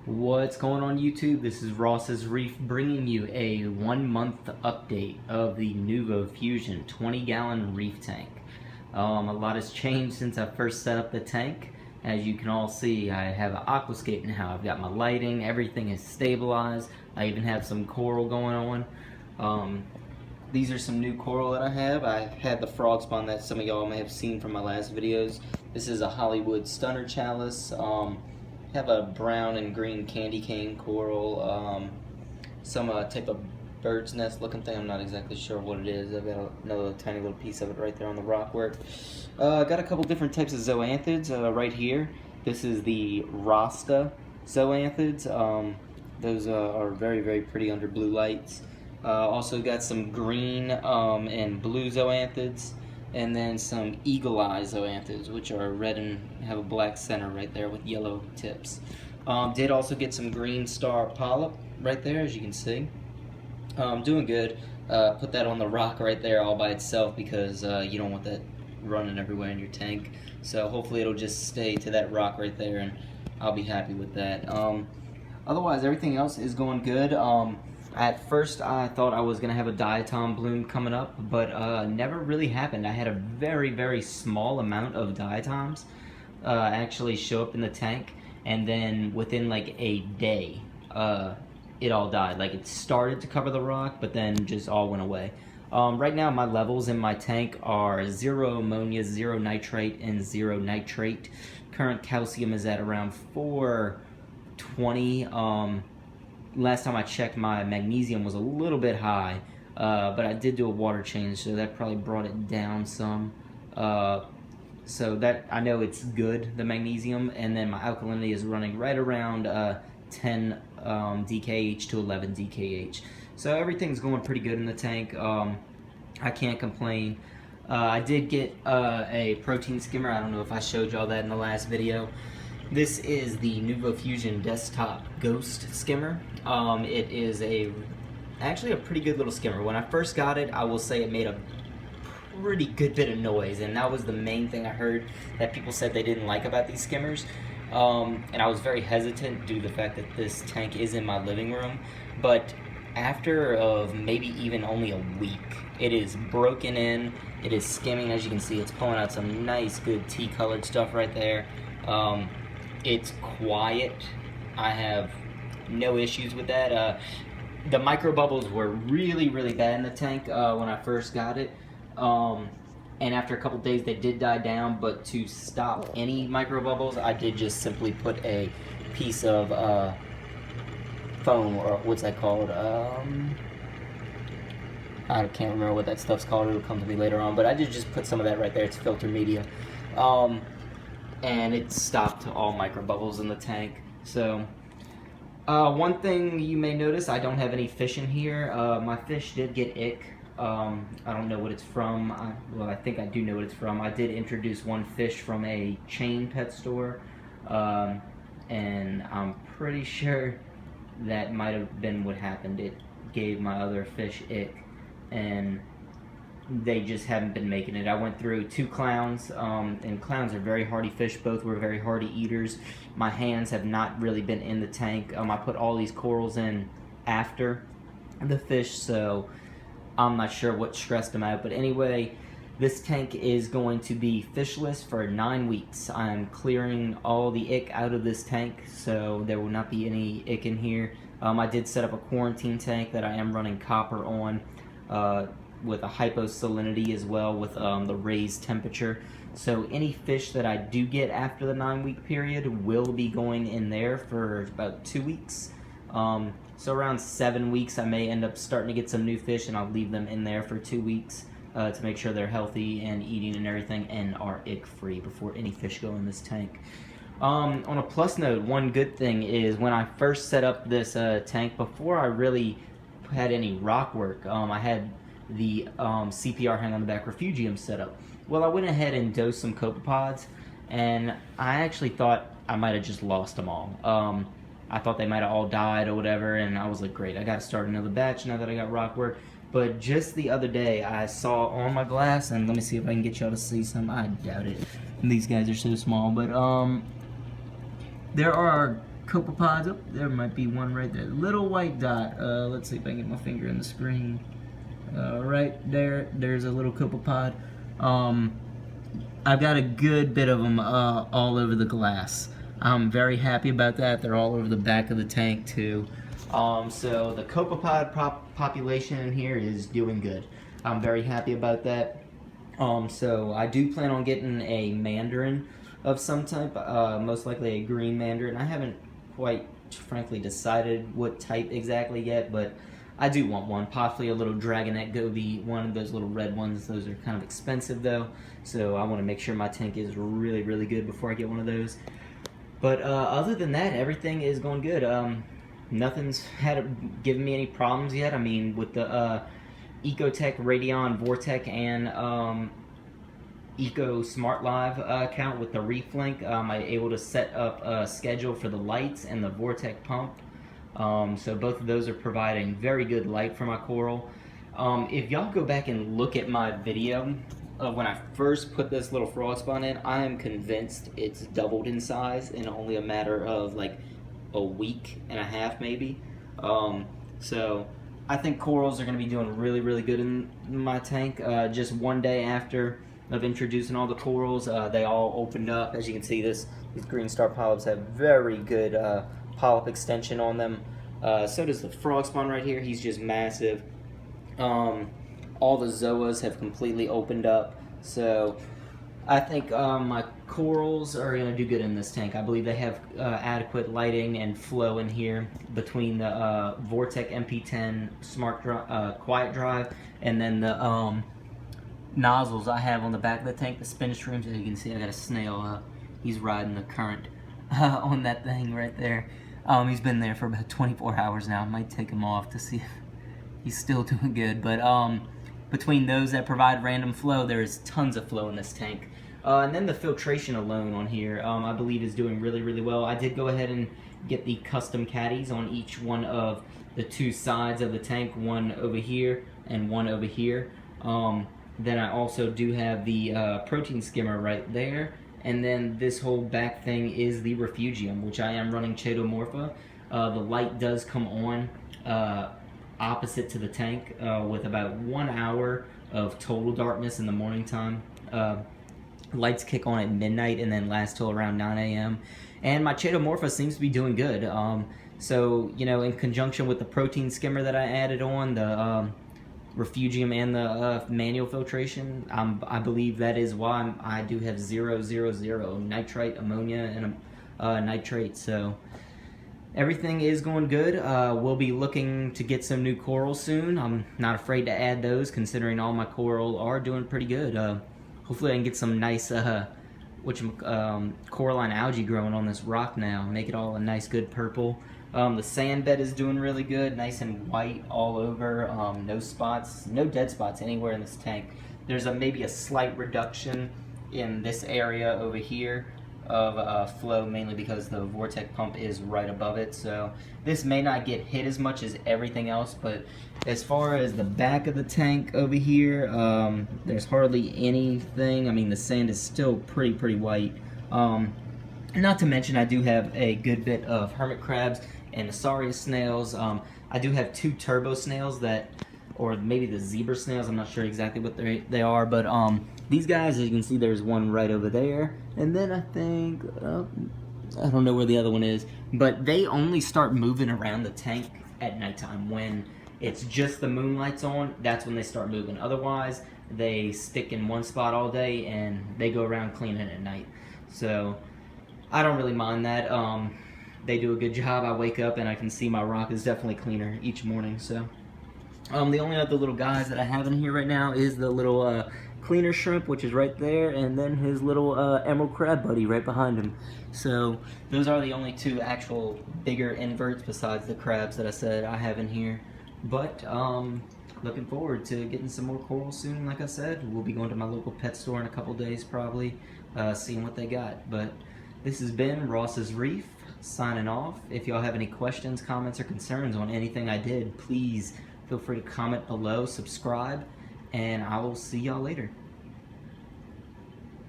What's going on YouTube? This is Ross's Reef bringing you a 1 month update of the Nuvo Fusion 20-gallon reef tank. A lot has changed since I first set up the tank. As you can all see, I have an aquascape now. I've got my lighting, everything is stabilized. I even have some coral going on. These are some new coral that I have. I had the frog spawn that some of y'all may have seen from my last videos. This is a Hollywood stunner chalice. Have a brown and green candy cane coral, some type of bird's nest looking thing. I'm not exactly sure what it is. I've got another tiny little piece of it right there on the rock work. Got a couple different types of zoanthids right here. This is the Rasta zoanthids. Those are very, very pretty under blue lights. Also got some green and blue zoanthids, and then some eagle eye zoanthids, which are red and have a black center right there with yellow tips. Did also get some green star polyp right there, as you can see. Doing good. Put that on the rock right there all by itself because you don't want that running everywhere in your tank. So hopefully it'll just stay to that rock right there, and I'll be happy with that. Otherwise, everything else is going good. At first, I thought I was going to have a diatom bloom coming up, but never really happened. I had a very, very small amount of diatoms actually show up in the tank, and then within like a day, it all died. Like, it started to cover the rock, but then just all went away. Right now, my levels in my tank are 0 ammonia, 0 nitrate, and 0 nitrate. Current calcium is at around 420. Last time I checked, my magnesium was a little bit high, but I did do a water change, so that probably brought it down some. So that, I know it's good, the magnesium, and then my alkalinity is running right around 10 DKH to 11 DKH. So everything's going pretty good in the tank. I can't complain. I did get a protein skimmer. I don't know if I showed y'all that in the last video. This is the Nuvo Fusion Desktop Ghost Skimmer. It is actually a pretty good little skimmer. When I first got it, I will say it made a pretty good bit of noise, and that was the main thing I heard that people said they didn't like about these skimmers. And I was very hesitant due to the fact that this tank is in my living room. But after maybe even only a week, it is broken in, it is skimming. As you can see, it's pulling out some nice, good tea-colored stuff right there. It's quiet. I have no issues with that. The micro bubbles were really, really bad in the tank when I first got it. And after a couple days they did die down, but to stop any micro bubbles, I did just simply put a piece of foam, or what's that called? I can't remember what that stuff's called. It'll come to me later on, but I did just put some of that right there. It's filter media. And it stopped all micro bubbles in the tank. So one thing you may notice, I don't have any fish in here. My fish did get ick. I don't know what it's from. Well, I think I do know what it's from. I did introduce one fish from a chain pet store, and I'm pretty sure that might have been what happened. It gave my other fish ick, and they just haven't been making it. I went through 2 clowns, and clowns are very hardy fish. Both were very hardy eaters. My hands have not really been in the tank. I put all these corals in after the fish, so I'm not sure what stressed them out. But anyway, this tank is going to be fishless for 9 weeks. I'm clearing all the ick out of this tank, so there will not be any ick in here. I did set up a quarantine tank that I am running copper on, with a hyposalinity as well, with the raised temperature. So any fish that I do get after the 9-week period will be going in there for about 2 weeks. So around 7 weeks I may end up starting to get some new fish, and I'll leave them in there for 2 weeks to make sure they're healthy and eating and everything and are ick free before any fish go in this tank. On a plus note, one good thing is when I first set up this tank, before I really had any rock work, I had the CPR hang on the back refugium setup. Well, I went ahead and dosed some Copepods, and I actually thought I might have just lost them all. I thought they might have all died or whatever, and I was like, great, I gotta start another batch now that I got rock work. But just the other day, I saw on my glass, and let me see if I can get y'all to see some. I doubt it. These guys are so small, but there are Copepods. Oh, there might be one right there. Little white dot. Let's see if I can get my finger in the screen. Right there, there's a little copepod. I've got a good bit of them all over the glass. I'm very happy about that. They're all over the back of the tank too. So the copepod population in here is doing good. I'm very happy about that. So I do plan on getting a mandarin of some type, most likely a green mandarin. I haven't quite, frankly, decided what type exactly yet, but I do want one, possibly a little dragonet goby, one of those little red ones. Those are kind of expensive though, so I want to make sure my tank is really, really good before I get one of those. But other than that, everything is going good. Nothing's given me any problems yet. I mean, with the Ecotech Radeon Vortec and Eco Smart Live account with the Reef Link, I'm able to set up a schedule for the lights and the Vortec pump. So both of those are providing very good light for my coral. If y'all go back and look at my video of when I first put this little frog spawn in, I am convinced it's doubled in size in only a matter of like a week and a half maybe. So I think corals are going to be doing really, really good in my tank. Just one day after of introducing all the corals, they all opened up. As you can see, these green star polyps have very good polyp extension on them. So does the frog spawn right here. He's just massive. All the zoas have completely opened up. So I think my corals are going to do good in this tank. I believe they have adequate lighting and flow in here between the Vortec MP10 quiet drive and then the nozzles I have on the back of the tank, the spin streams. As you can see, I got a snail. He's riding the current on that thing right there. He's been there for about 24 hours now. I might take him off to see if he's still doing good. But between those that provide random flow, there is tons of flow in this tank. And then the filtration alone on here, I believe is doing really, really well. I did go ahead and get the custom caddies on each one of the two sides of the tank, one over here and one over here. Then I also do have the protein skimmer right there. And then this whole back thing is the refugium, which I am running Chaetomorpha. The light does come on opposite to the tank with about 1 hour of total darkness in the morning time. Lights kick on at midnight and then last till around 9 a.m. And my Chaetomorpha seems to be doing good. So, you know, in conjunction with the protein skimmer that I added on, the refugium and the manual filtration, I believe that is why I do have 000 nitrite, ammonia, and nitrate. So everything is going good. We'll be looking to get some new coral soon. I'm not afraid to add those, considering all my coral are doing pretty good. Hopefully I can get some nice coralline algae growing on this rock now, make it all a nice good purple. The sand bed is doing really good, nice and white all over, no spots, no dead spots anywhere in this tank. There's maybe a slight reduction in this area over here of flow, mainly because the Vortec pump is right above it. So this may not get hit as much as everything else, but as far as the back of the tank over here, there's hardly anything. I mean, the sand is still pretty white. Not to mention, I do have a good bit of hermit crabs and Asarius snails. I do have 2 turbo snails that, or maybe the zebra snails, I'm not sure exactly what they are, but these guys, as you can see, there's one right over there, and then I think, I don't know where the other one is, but they only start moving around the tank at nighttime. When it's just the moonlight's on, that's when they start moving. Otherwise, they stick in one spot all day and they go around cleaning at night. So I don't really mind that. They do a good job. I wake up and I can see my rock is definitely cleaner each morning. So the only other little guys that I have in here right now is the little cleaner shrimp, which is right there, and then his little emerald crab buddy right behind him. So those are the only 2 actual bigger inverts besides the crabs that I said I have in here. But looking forward to getting some more coral soon. Like I said, we'll be going to my local pet store in a couple days probably, seeing what they got. But this has been Ross's Reef, signing off. If y'all have any questions, comments, or concerns on anything I did, please feel free to comment below, subscribe, and I will see y'all later.